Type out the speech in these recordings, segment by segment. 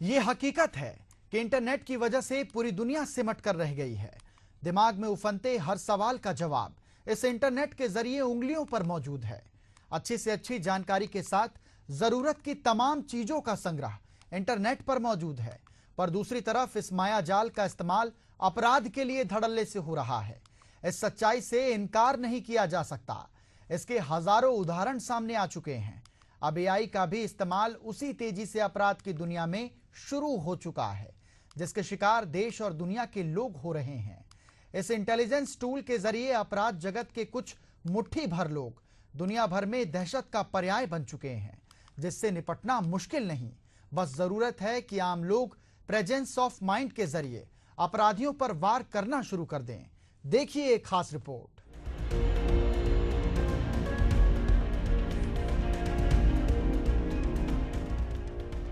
ये हकीकत है कि इंटरनेट की वजह से पूरी दुनिया सिमट कर रह गई है। दिमाग में उफनते हर सवाल का जवाब इस इंटरनेट के जरिए उंगलियों पर मौजूद है। अच्छी से अच्छी जानकारी के साथ जरूरत की तमाम चीजों का संग्रह इंटरनेट पर मौजूद है, पर दूसरी तरफ इस माया जाल का इस्तेमाल अपराध के लिए धड़ल्ले से हो रहा है। इस सच्चाई से इनकार नहीं किया जा सकता। इसके हजारों उदाहरण सामने आ चुके हैं। अब एआई का भी इस्तेमाल उसी तेजी से अपराध की दुनिया में शुरू हो चुका है, जिसके शिकार देश और दुनिया के लोग हो रहे हैं। इस इंटेलिजेंस टूल के जरिए अपराध जगत के कुछ मुट्ठी भर लोग दुनिया भर में दहशत का पर्याय बन चुके हैं, जिससे निपटना मुश्किल नहीं। बस जरूरत है कि आम लोग प्रेजेंस ऑफ माइंड के जरिए अपराधियों पर वार करना शुरू कर दें। देखिए एक खास रिपोर्ट।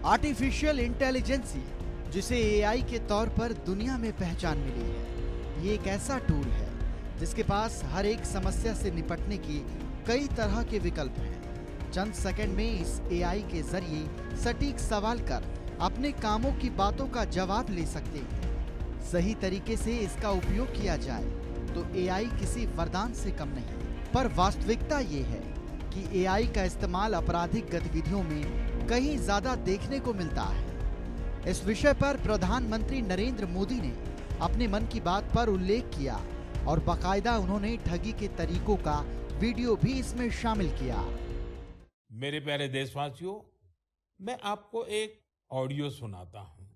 आर्टिफिशियल इंटेलिजेंसी, जिसे एआई के तौर पर दुनिया में पहचान मिली है, ये एक ऐसा टूल है जिसके पास हर एक समस्या से निपटने की कई तरह के विकल्प हैं। चंद सेकंड में इस एआई के जरिए सटीक सवाल कर अपने कामों की बातों का जवाब ले सकते हैं। सही तरीके से इसका उपयोग किया जाए तो एआई किसी वरदान से कम नहीं। पर वास्तविकता ये है कि एआई का इस्तेमाल आपराधिक गतिविधियों में कहीं ज्यादा देखने को मिलता है। इस विषय पर प्रधानमंत्री नरेंद्र मोदी ने अपने मन की बात पर उल्लेख किया और बाकायदा उन्होंने ठगी के तरीकों का वीडियो भी इसमें शामिल किया। मेरे प्यारे देशवासियों, मैं आपको एक ऑडियो सुनाता हूं।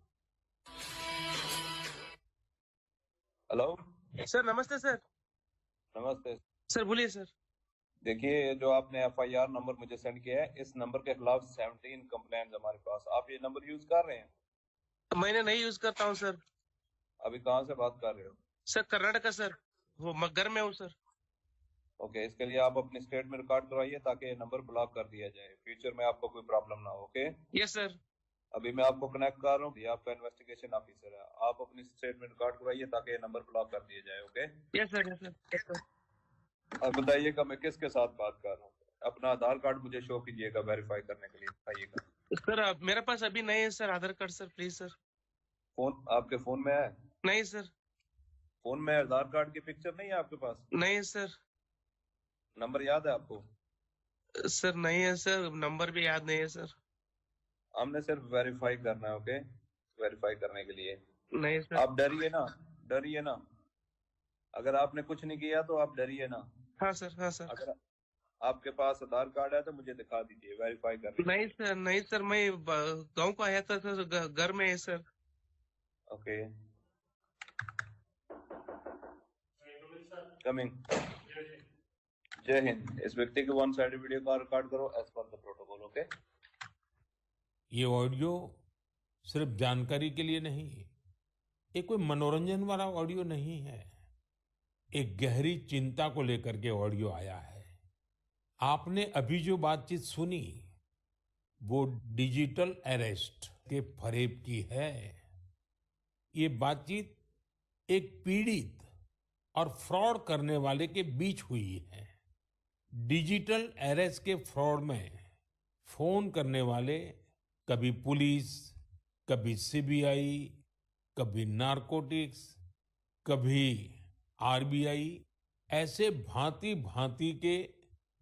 हेलो सर, नमस्ते सर। नमस्ते सर बोलिए सर। देखिए, जो आपने एफआईआर नंबर मुझे सेंड किया है, इस नंबर के खिलाफ 17 कंप्लेंट्स हमारे पास। आप ये नंबर यूज कर रहे हैं? मैंने नहीं यूज करता हूँ सर। अभी कहाँ से बात कर रहे हो? सर कर्नाटका सर, वो घर में हूँ सर। ओके, इसके लिए आप अपनी स्टेट में रिकॉर्ड करवाइए ताकि ये नंबर ब्लॉक कर दिया जाए, फ्यूचर में आपको कोई प्रॉब्लम ना हो। ओके? Yes sir. अभी मैं आपको कनेक्ट कर रहा हूँ, ये आपका इन्वेस्टिगेशन ऑफिसर है। आप अपनी स्टेट में रिकॉर्ड करवाइए ताकि ये नंबर ब्लॉक कर दिया जाए। Okay? Yes sir, yes sir, yes sir. अब बताइएगा मैं किसके साथ बात कर रहा हूँ। अपना आधार कार्ड मुझे शो कीजिएगा वेरीफाई करने के लिए। बताइएगा सर, मेरे पास अभी नहीं है sir Aadhaar card sir, please sir. Phone आपके फोन में है? नहीं सर। फोन में आधार कार्ड की पिक्चर नहीं है आपके पास? नहीं है सर। नंबर याद है आपको? सर नहीं है सर, नंबर भी याद नहीं है सर। हमने सिर्फ वेरीफाई करना है। ओके? वेरीफाई करने के लिए नहीं सर। आप डरिए ना, डरिए ना। अगर आपने कुछ नहीं किया तो आप डरिए ना। हाँ सर, हाँ सर। अगर आपके पास आधार कार्ड है तो मुझे दिखा दीजिए वेरीफाई करने। नहीं सर, नहीं सर, मैं गांव को आया था सर, घर में है सर। Okay, coming. जय हिंद। इस व्यक्ति के वन साइड वीडियो का रिकॉर्ड करो as per the protocol. Okay? ये ऑडियो सिर्फ जानकारी के लिए नहीं, ये कोई मनोरंजन वाला ऑडियो नहीं है। एक गहरी चिंता को लेकर के ऑडियो आया है। आपने अभी जो बातचीत सुनी वो डिजिटल अरेस्ट के फरेब की है। ये बातचीत एक पीड़ित और फ्रॉड करने वाले के बीच हुई है। डिजिटल अरेस्ट के फ्रॉड में फोन करने वाले कभी पुलिस, कभी सीबीआई, कभी नारकोटिक्स, कभी आरबीआई, ऐसे भांति भांति के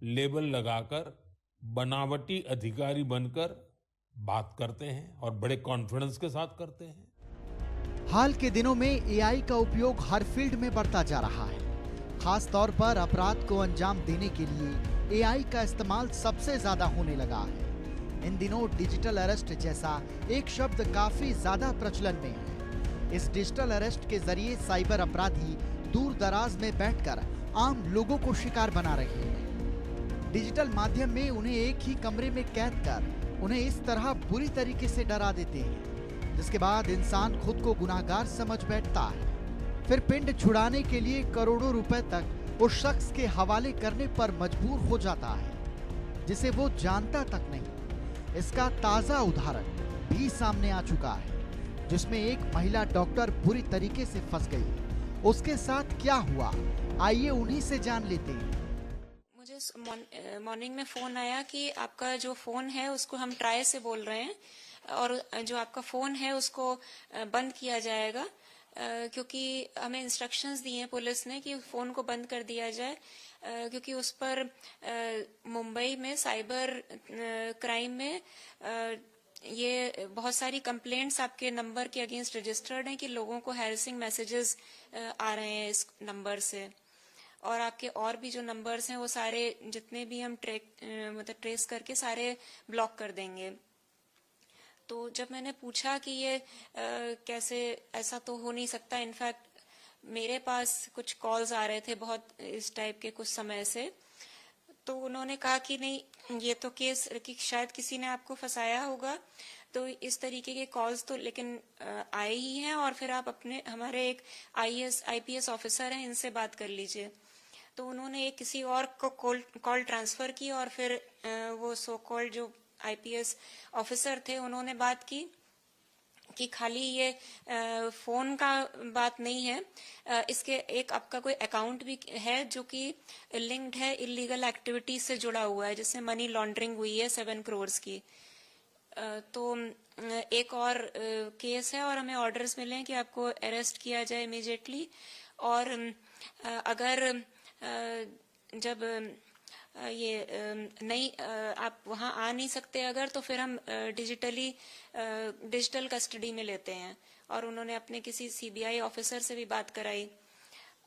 लेबल लगाकर बनावटी अधिकारी बनकर बात करते हैं और बड़े कॉन्फिडेंस के साथ करते हैं। हाल के दिनों में एआई का उपयोग हर फील्ड में बढ़ता जा रहा है। खास तौर पर अपराध को अंजाम देने के लिए एआई का इस्तेमाल सबसे ज्यादा होने लगा है। इन दिनों डिजिटल अरेस्ट जैसा एक शब्द काफी ज्यादा प्रचलन में है। इस डिजिटल अरेस्ट के जरिए साइबर अपराधी दूर दराज में बैठकर आम लोगों को शिकार बना रहे हैं। डिजिटल माध्यम में उन्हें एक ही कमरे में कैद कर उन्हें इस तरह बुरी तरीके से डरा देते हैं, जिसके बाद इंसान खुद को गुनाहगार समझ बैठता है। फिर पिंड छुड़ाने के लिए करोड़ों रुपए तक उस शख्स के हवाले करने पर मजबूर हो जाता है, जिसे वो जानता तक नहीं। इसका ताजा उदाहरण भी सामने आ चुका है, जिसमें एक महिला डॉक्टर बुरी तरीके से फंस गई। उसके साथ क्या हुआ, आइए उन्हीं से जान लेते हैं। मुझे मॉर्निंग में फोन आया कि आपका जो फोन है उसको हम ट्राई से बोल रहे हैं, और जो आपका फोन है उसको बंद किया जाएगा, क्योंकि हमें इंस्ट्रक्शंस दिए हैं पुलिस ने कि फोन को बंद कर दिया जाए, क्योंकि उस पर मुंबई में साइबर क्राइम में ये बहुत सारी कंप्लेंट्स आपके नंबर के अगेंस्ट रजिस्टर्ड हैं कि लोगों को हैरेसिंग मैसेजेस आ रहे हैं इस नंबर से, और आपके और भी जो नंबर्स हैं वो सारे जितने भी हम ट्रेस करके सारे ब्लॉक कर देंगे। तो जब मैंने पूछा कि ये कैसे, ऐसा तो हो नहीं सकता, इनफैक्ट मेरे पास कुछ कॉल्स आ रहे थे बहुत इस टाइप के कुछ समय से, तो उन्होंने कहा कि नहीं, ये तो केस कि शायद किसी ने आपको फंसाया होगा, तो इस तरीके के कॉल्स तो लेकिन आए ही हैं, और फिर आप अपने हमारे एक आईपीएस ऑफिसर हैं, इनसे बात कर लीजिए। तो उन्होंने एक किसी और को कॉल ट्रांसफर की, और फिर वो सो कॉल्ड जो आईपीएस ऑफिसर थे उन्होंने बात की कि खाली ये फोन का बात नहीं है, इसके एक आपका कोई अकाउंट भी है जो कि लिंक्ड है इलीगल एक्टिविटीज से जुड़ा हुआ है, जिससे मनी लॉन्ड्रिंग हुई है 7 करोड़ की। तो एक और केस है और हमें ऑर्डर्स मिले हैं कि आपको अरेस्ट किया जाए इमीडिएटली, और अगर जब ये नहीं आप वहाँ आ नहीं सकते अगर, तो फिर हम डिजिटल कस्टडी में लेते हैं, और उन्होंने अपने किसी सीबीआई ऑफिसर से भी बात कराई।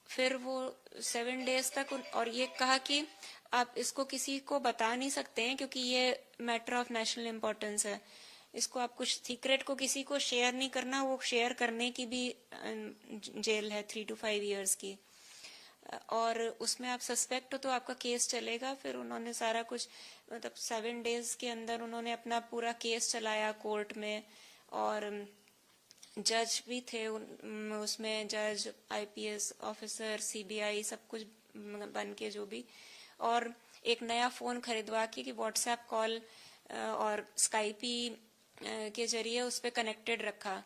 फिर वो 7 डेज तक और ये कहा कि आप इसको किसी को बता नहीं सकते हैं क्योंकि ये मैटर ऑफ नेशनल इम्पोर्टेंस है, इसको आप कुछ सीक्रेट को किसी को शेयर नहीं करना, वो शेयर करने की भी जेल है 3 to 5 years की, और उसमें आप सस्पेक्ट हो तो आपका केस चलेगा। फिर उन्होंने सारा कुछ मतलब 7 डेज के अंदर उन्होंने अपना पूरा केस चलाया कोर्ट में, और जज भी थे उसमें, जज, आईपीएस ऑफिसर, सीबीआई, सब कुछ बन के जो भी, और एक नया फोन खरीदवा के कि व्हाट्सएप कॉल और स्काइपी के जरिए उस पर कनेक्टेड रखा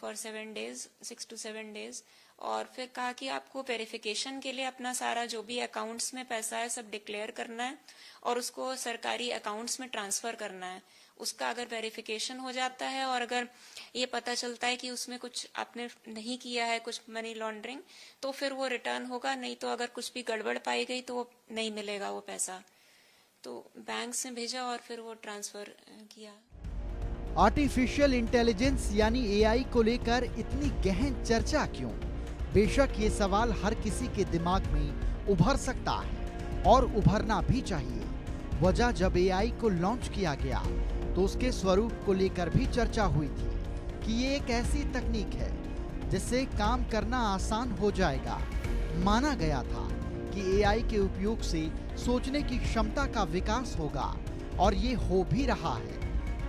फॉर 7 days, 6 to 7 days, और फिर कहा कि आपको वेरिफिकेशन के लिए अपना सारा जो भी अकाउंट्स में पैसा है सब डिक्लेयर करना है और उसको सरकारी अकाउंट्स में ट्रांसफर करना है। उसका अगर वेरिफिकेशन हो जाता है और अगर ये पता चलता है कि उसमें कुछ आपने नहीं किया है, कुछ मनी लॉन्ड्रिंग, तो फिर वो रिटर्न होगा, नहीं तो अगर कुछ भी गड़बड़ पाई गई तो वो नहीं मिलेगा वो पैसा। तो बैंक से भेजा और फिर वो ट्रांसफर किया। आर्टिफिशियल इंटेलिजेंस यानी एआई को लेकर इतनी गहन चर्चा क्यों? बेशक ये सवाल हर किसी के दिमाग में उभर सकता है और उभरना भी चाहिए। वजह, जब एआई को लॉन्च किया गया तो उसके स्वरूप को लेकर भी चर्चा हुई थी कि ये एक ऐसी तकनीक है जिससे काम करना आसान हो जाएगा। माना गया था कि एआई के उपयोग से सोचने की क्षमता का विकास होगा, और ये हो भी रहा है।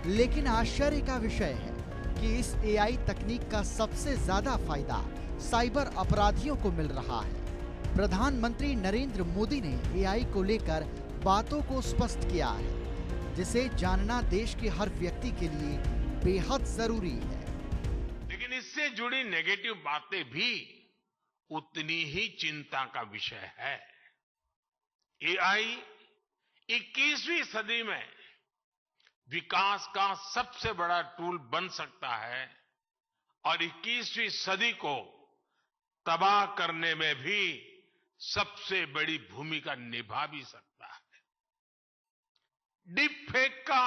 लेकिन आश्चर्य का विषय है कि इस एआई तकनीक का सबसे ज्यादा फायदा साइबर अपराधियों को मिल रहा है। प्रधानमंत्री नरेंद्र मोदी ने एआई को लेकर बातों को स्पष्ट किया है, जिसे जानना देश के हर व्यक्ति के लिए बेहद जरूरी है। लेकिन इससे जुड़ी नेगेटिव बातें भी उतनी ही चिंता का विषय है। एआई 21वीं सदी में विकास का सबसे बड़ा टूल बन सकता है और 21वीं सदी को तबाह करने में भी सबसे बड़ी भूमिका निभा भी सकता है। डीप फेक का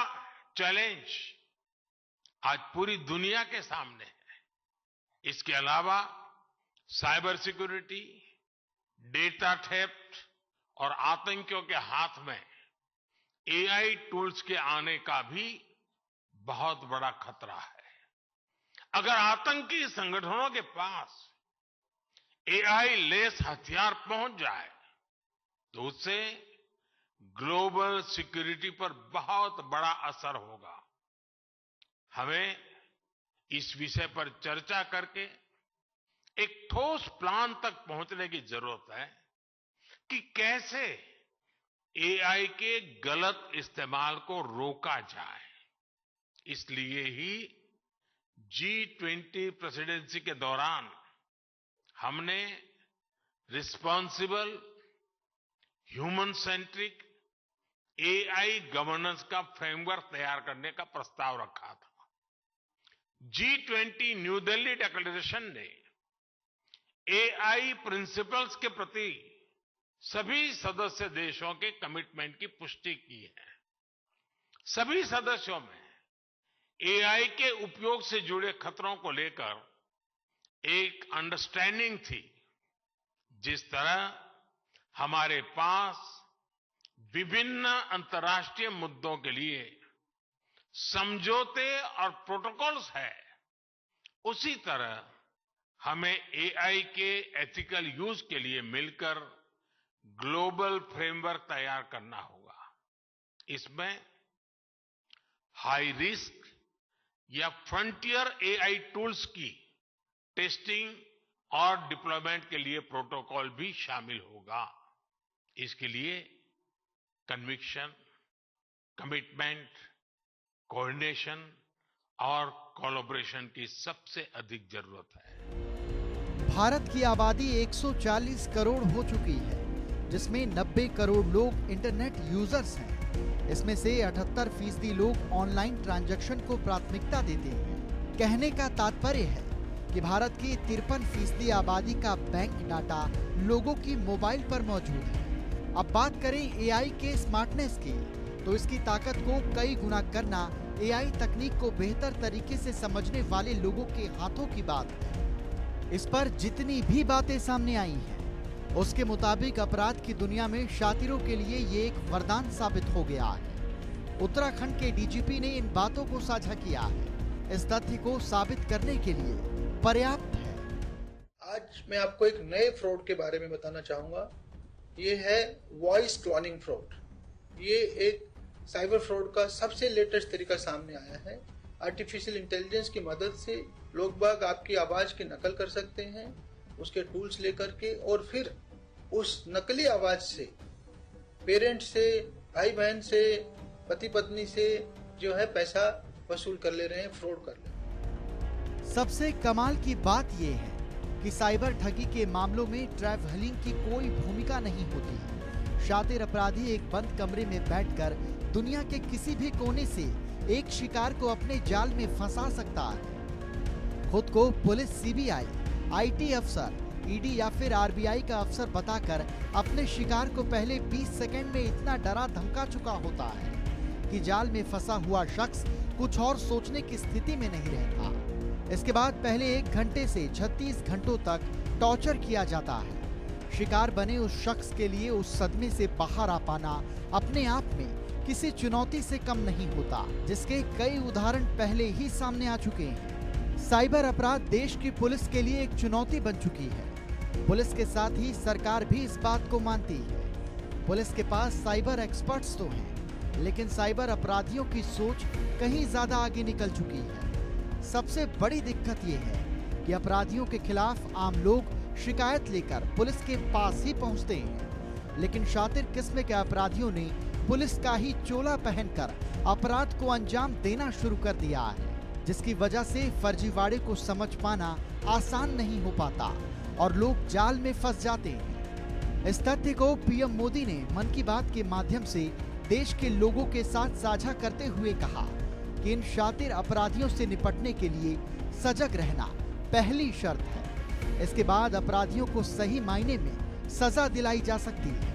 चैलेंज आज पूरी दुनिया के सामने है। इसके अलावा साइबर सिक्योरिटी, डेटा थेफ्ट और आतंकियों के हाथ में एआई टूल्स के आने का भी बहुत बड़ा खतरा है। अगर आतंकी संगठनों के पास एआई लेस हथियार पहुंच जाए तो उससे ग्लोबल सिक्योरिटी पर बहुत बड़ा असर होगा। हमें इस विषय पर चर्चा करके एक ठोस प्लान तक पहुंचने की जरूरत है कि कैसे एआई के गलत इस्तेमाल को रोका जाए। इसलिए ही G20 प्रेसिडेंसी के दौरान हमने responsible, human centric AI governance का फ्रेमवर्क तैयार करने का प्रस्ताव रखा था। G20 न्यू दिल्ली डिक्लेरेशन ने एआई प्रिंसिपल्स के प्रति सभी सदस्य देशों के कमिटमेंट की पुष्टि की है। सभी सदस्यों में एआई के उपयोग से जुड़े खतरों को लेकर एक अंडरस्टैंडिंग थी। जिस तरह हमारे पास विभिन्न अंतर्राष्ट्रीय मुद्दों के लिए समझौते और प्रोटोकॉल्स है, उसी तरह हमें एआई के एथिकल यूज के लिए मिलकर ग्लोबल फ्रेमवर्क तैयार करना होगा। इसमें हाई रिस्क या फ्रंटियर एआई टूल्स की टेस्टिंग और डिप्लॉयमेंट के लिए प्रोटोकॉल भी शामिल होगा। इसके लिए कन्विक्शन, कमिटमेंट, कोऑर्डिनेशन और कोलैबोरेशन की सबसे अधिक जरूरत है। भारत की आबादी 140 करोड़ हो चुकी है, जिसमें 90 करोड़ लोग इंटरनेट यूजर्स हैं। इसमें से 78% लोग ऑनलाइन ट्रांजैक्शन को प्राथमिकता देते हैं। कहने का तात्पर्य है कि भारत की 53% आबादी का बैंक डाटा लोगों की मोबाइल पर मौजूद है। अब बात करें एआई के स्मार्टनेस की, तो इसकी ताकत को कई गुना करना एआई तकनीक को बेहतर तरीके से समझने वाले लोगों के हाथों की बात है। इस पर जितनी भी बातें सामने आई हैं, उसके मुताबिक अपराध की दुनिया में शातिरों के लिए ये एक वरदान साबित हो गया है। उत्तराखंड के डीजीपी ने इन बातों को साझा किया है। इस तथ्य को साबित करने के लिए पर्याप्त है। आज मैं आपको एक नए फ्रॉड के बारे में बताना चाहूंगा। ये है वॉइस क्लोनिंग फ्रॉड। ये एक साइबर फ्रॉड का सबसे लेटेस्ट तरीका सामने आया है। आर्टिफिशियल इंटेलिजेंस की मदद से लोग बाग आपकी आवाज की नकल कर सकते हैं, उसके टूल्स लेकर के, और फिर उस नकली आवाज से पेरेंट्स से, भाई बहन से, पति पत्नी से जो है पैसा वसूल कर ले रहे हैं, फ्रॉड कर ले रहे हैं। सबसे कमाल की बात यह है कि साइबर ठगी के मामलों में ट्रैवलिंग की कोई भूमिका नहीं होती। शातिर अपराधी एक बंद कमरे में बैठकर दुनिया के किसी भी कोने से एक शिकार को अपने जाल में फंसा सकता है। खुद को पुलिस, सीबीआई, आईटी अफसर, ईडी या फिर आरबीआई का अफसर बताकर अपने शिकार को पहले 20 सेकंड में इतना डरा धमका चुका होता है कि जाल में फंसा हुआ शख्स कुछ और सोचने की स्थिति में नहीं रहता। इसके बाद पहले 1 घंटे से 36 घंटों तक टॉर्चर किया जाता है। शिकार बने उस शख्स के लिए उस सदमे से बाहर आ पाना अपने आप में किसी चुनौती से कम नहीं होता, जिसके कई उदाहरण पहले ही सामने आ चुके हैं। साइबर अपराध देश की पुलिस के लिए एक चुनौती बन चुकी है। पुलिस के साथ ही सरकार भी इस बात को मानती है। पुलिस के पास साइबर एक्सपर्ट्स तो हैं, लेकिन साइबर अपराधियों की सोच कहीं ज्यादा आगे निकल चुकी है। सबसे बड़ी दिक्कत यह है कि अपराधियों के खिलाफ आम लोग शिकायत लेकर पुलिस के पास ही पहुंचते हैं, लेकिन शातिर किस्म के अपराधियों ने पुलिस का ही चोला पहनकर अपराध को अंजाम देना शुरू कर दिया है, जिसकी वजह से फर्जीवाड़े को समझ पाना आसान नहीं हो पाता और लोग जाल में फंस जाते हैं। इस तथ्य को पीएम मोदी ने मन की बात के माध्यम से देश के लोगों के साथ साझा करते हुए कहा कि इन शातिर अपराधियों से निपटने के लिए सजग रहना पहली शर्त है। इसके बाद अपराधियों को सही मायने में सजा दिलाई जा सकती है।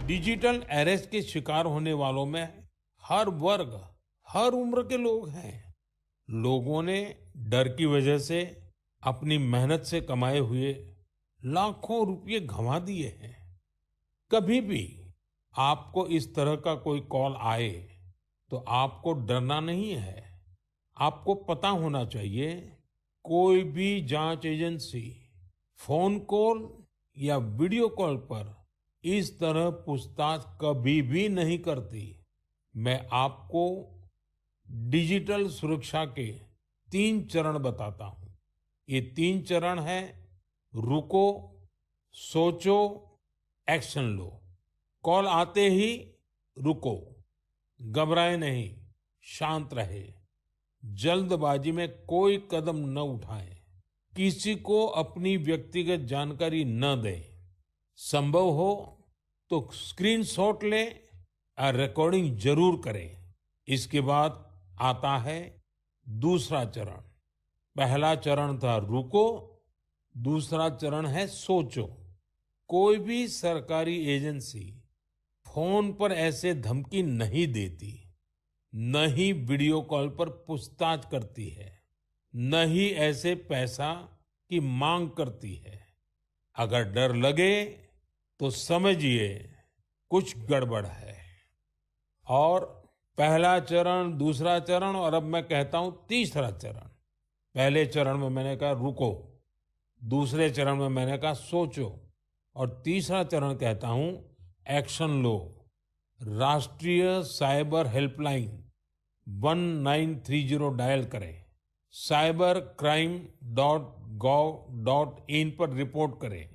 डिजिटल अरेस्ट के शिकार होने वालों में हर वर्ग, हर उम्र के लोग हैं। लोगों ने डर की वजह से अपनी मेहनत से कमाए हुए लाखों रुपए गंवा दिए हैं। कभी भी आपको इस तरह का कोई कॉल आए तो आपको डरना नहीं है। आपको पता होना चाहिए, कोई भी जांच एजेंसी फोन कॉल या वीडियो कॉल पर इस तरह पूछताछ कभी भी नहीं करती। मैं आपको डिजिटल सुरक्षा के 3 चरण बताता हूं। ये 3 चरण है: रुको, सोचो, एक्शन लो। कॉल आते ही रुको, घबराए नहीं, शांत रहे, जल्दबाजी में कोई कदम न उठाएं, किसी को अपनी व्यक्तिगत जानकारी न दें। संभव हो तो स्क्रीनशॉट लें और रिकॉर्डिंग जरूर करें। इसके बाद आता है दूसरा चरण, पहला चरण था रुको, दूसरा चरण है सोचो। कोई भी सरकारी एजेंसी फोन पर ऐसे धमकी नहीं देती, न ही वीडियो कॉल पर पूछताछ करती है, न ही ऐसे पैसा की मांग करती है। अगर डर लगे तो समझिए कुछ गड़बड़ है। और पहला चरण, दूसरा चरण और अब मैं कहता हूं तीसरा चरण। पहले चरण में मैंने कहा रुको, दूसरे चरण में मैंने कहा सोचो और तीसरा चरण कहता हूं एक्शन लो। राष्ट्रीय साइबर हेल्पलाइन 1930 डायल करें, cybercrime.gov.in पर रिपोर्ट करें,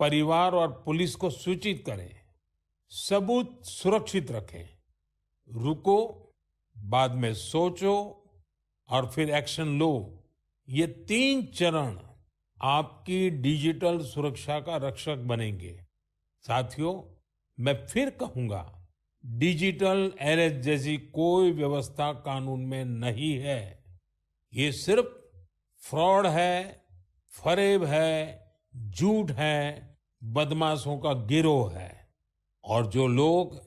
परिवार और पुलिस को सूचित करें, सबूत सुरक्षित रखें। रुको, बाद में सोचो और फिर एक्शन लो। ये 3 चरण आपकी डिजिटल सुरक्षा का रक्षक बनेंगे। साथियों, मैं फिर कहूंगा, डिजिटल अरेस्ट जैसी कोई व्यवस्था कानून में नहीं है। ये सिर्फ फ्रॉड है, फरेब है, झूठ है, बदमाशों का गिरोह है। और जो लोग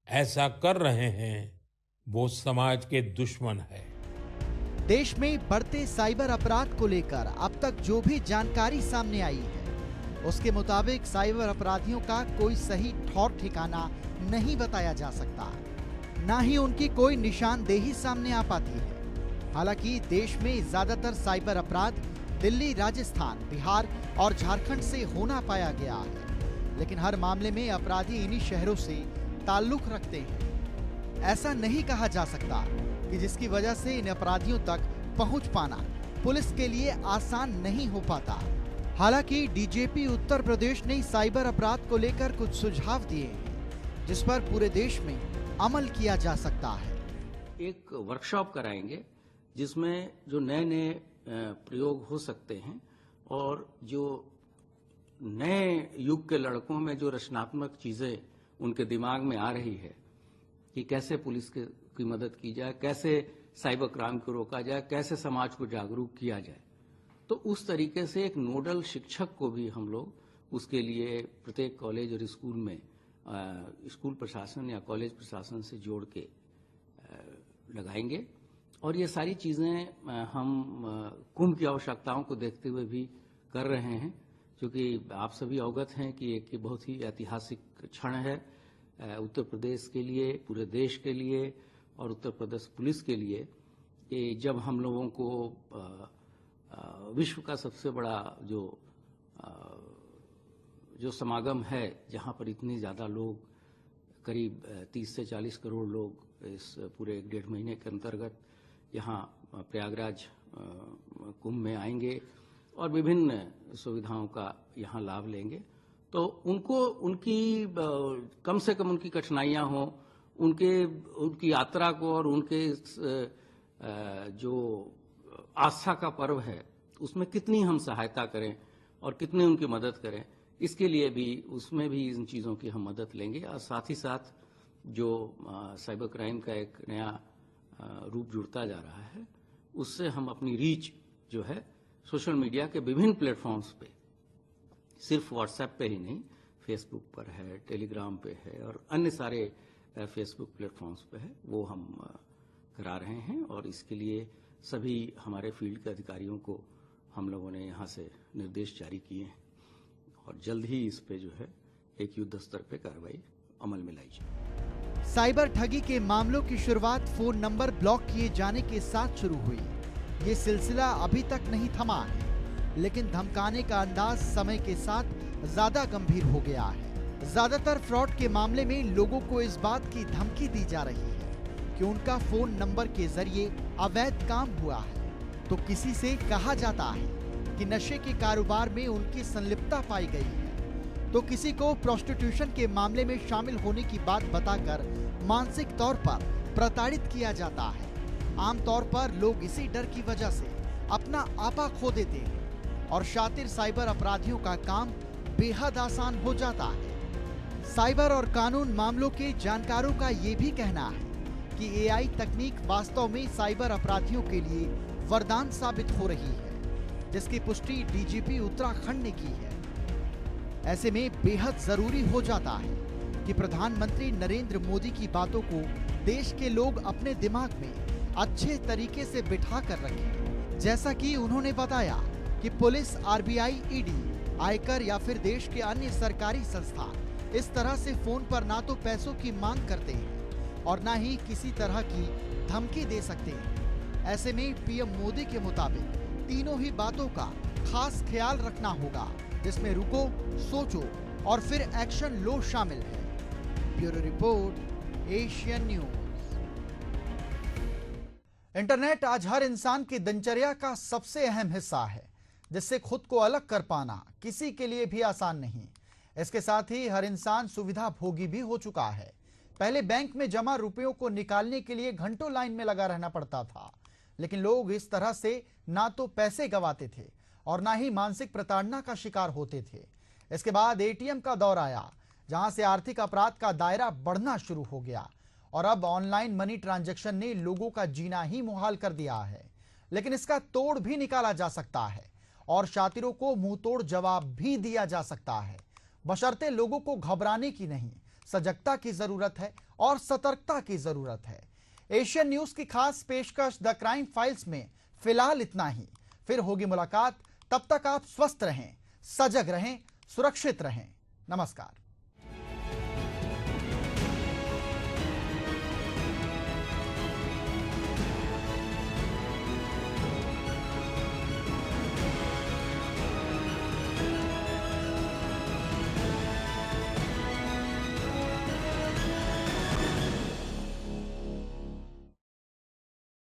ऐसा कर रहे हैं वो समाज के दुश्मन है। देश में बढ़ते साइबर अपराध को लेकर अब तक जो भी जानकारी सामने आई है, उसके मुताबिक साइबर अपराधियों का कोई सही ठौर ठिकाना नहीं बताया जा सकता, ना ही उनकी कोई निशानदेही सामने आ पाती है। हालांकि देश में ज्यादातर साइबर अपराध दिल्ली, राजस्थान, बिहार और झारखंड से होना पाया गया है, लेकिन हर मामले में अपराधी इन्हीं शहरों से ताल्लुक रखते हैं। ऐसा नहीं कहा जा सकता कि जिसकी वजह से इन अपराधियों तक पहुंच पाना पुलिस के लिए आसान नहीं हो पाता। हालांकि डीजीपी उत्तर प्रदेश ने साइबर अपराध को लेकर कुछ सुझाव दिए हैं, जिस पर पूरे देश में अमल किया जा सकता है। एक वर्कशॉप कराएंगे जिसमें जो नए प्रयोग हो सकते हैं और जो नए युग के लड़कों में जो रचनात्मक चीजें उनके दिमाग में आ रही है कि कैसे पुलिस की मदद की जाए, कैसे साइबर क्राइम को रोका जाए, कैसे समाज को जागरूक किया जाए। तो उस तरीके से एक नोडल शिक्षक को भी हम लोग उसके लिए प्रत्येक कॉलेज और स्कूल में स्कूल प्रशासन या कॉलेज प्रशासन से जोड़ के लगाएंगे। और ये सारी चीजें हम कुंभ की आवश्यकताओं को देखते हुए भी कर रहे हैं, क्योंकि आप सभी अवगत हैं कि एक बहुत ही ऐतिहासिक क्षण है उत्तर प्रदेश के लिए, पूरे देश के लिए और उत्तर प्रदेश पुलिस के लिए, कि जब हम लोगों को विश्व का सबसे बड़ा जो समागम है, जहां पर इतने ज्यादा लोग, करीब 30 से 40 करोड़ लोग इस पूरे 1.5 महीने के अंतर्गत यहाँ प्रयागराज कुंभ में आएंगे और विभिन्न सुविधाओं का यहाँ लाभ लेंगे, तो उनकी कम से कम उनकी कठिनाइयां हो, उनकी यात्रा को और उनके जो आस्था का पर्व है उसमें कितनी हम सहायता करें और कितनी उनकी मदद करें, इसके लिए भी उसमें भी इन चीज़ों की हम मदद लेंगे। और साथ ही साथ जो साइबर क्राइम का एक नया रूप जुड़ता जा रहा है, उससे हम अपनी रीच जो है सोशल मीडिया के विभिन्न प्लेटफॉर्म्स पे, सिर्फ व्हाट्सएप पे ही नहीं, फेसबुक पर है, टेलीग्राम पे है और अन्य सारे फेसबुक प्लेटफॉर्म्स पे है, वो हम करा रहे हैं। और इसके लिए सभी हमारे फील्ड के अधिकारियों को हम लोगों ने यहाँ से निर्देश जारी किए हैं और जल्द ही इस पे जो है एक युद्ध स्तर पे कार्रवाई अमल में लाई जाए। साइबर ठगी के मामलों की शुरुआत फोन नंबर ब्लॉक किए जाने के साथ शुरू हुई। ये सिलसिला अभी तक नहीं थमा है, लेकिन धमकाने का अंदाज समय के साथ ज्यादा गंभीर हो गया है। ज्यादातर फ्रॉड के मामले में लोगों को इस बात की धमकी दी जा रही है कि उनका फोन नंबर के जरिए अवैध काम हुआ है, तो किसी से कहा जाता है कि नशे के कारोबार में उनकी संलिप्तता पाई गई है, तो किसी को प्रोस्टिट्यूशन के मामले में शामिल होने की बात बताकर मानसिक तौर पर प्रताड़ित किया जाता है। आमतौर पर लोग इसी डर की वजह से अपना आपा खो देते हैं और शातिर साइबर अपराधियों का काम बेहद आसान हो जाता है। साइबर और कानून मामलों के जानकारों का ये भी कहना है कि एआई तकनीक वास्तव में साइबर अपराधियों के लिए वरदान साबित हो रही है, जिसकी पुष्टि डीजीपी उत्तराखंड ने की है। ऐसे में बेहद जरूरी हो जाता है कि प्रधानमंत्री नरेंद्र मोदी की बातों को देश के लोग अपने दिमाग में अच्छे तरीके से बिठा कर रखें। जैसा कि उन्होंने बताया कि पुलिस, आरबीआई, ईडी, आयकर या फिर देश के अन्य सरकारी संस्थान इस तरह से फोन पर ना तो पैसों की मांग करते हैं और ना ही किसी तरह की धमकी दे सकते हैं। ऐसे में पीएम मोदी के मुताबिक तीनों ही बातों का खास ख्याल रखना होगा, जिसमें रुको, सोचो और फिर एक्शन लो शामिल है। Bureau report, Asian news. Internet आज हर इंसान की दिनचर्या का सबसे अहम हिस्सा है, जिससे खुद को अलग कर पाना किसी के लिए भी आसान नहीं। इसके साथ ही हर इंसान सुविधा भोगी भी हो चुका है। पहले बैंक में जमा रुपयों को निकालने के लिए घंटों लाइन में लगा रहना पड़ता था, लेकिन लोग इस तरह से ना तो पैसे गंवाते थे और ना ही मानसिक प्रताड़ना का शिकार होते थे। इसके बाद एटीएम का दौर आया, जहां से आर्थिक अपराध का दायरा बढ़ना शुरू हो गया और अब ऑनलाइन मनी ट्रांजैक्शन ने लोगों का जीना ही मुहाल कर दिया है। लेकिन इसका तोड़ भी निकाला जा सकता है और शातिरों को मुंह तोड़ जवाब भी दिया जा सकता है, बशर्ते लोगों को घबराने की नहीं, सजगता की जरूरत है और सतर्कता की जरूरत है। एशियन न्यूज की खास पेशकश द क्राइम फाइल्स में फिलहाल इतना ही। फिर होगी मुलाकात, तब तक आप स्वस्थ रहें, सजग रहें, सुरक्षित रहें। नमस्कार।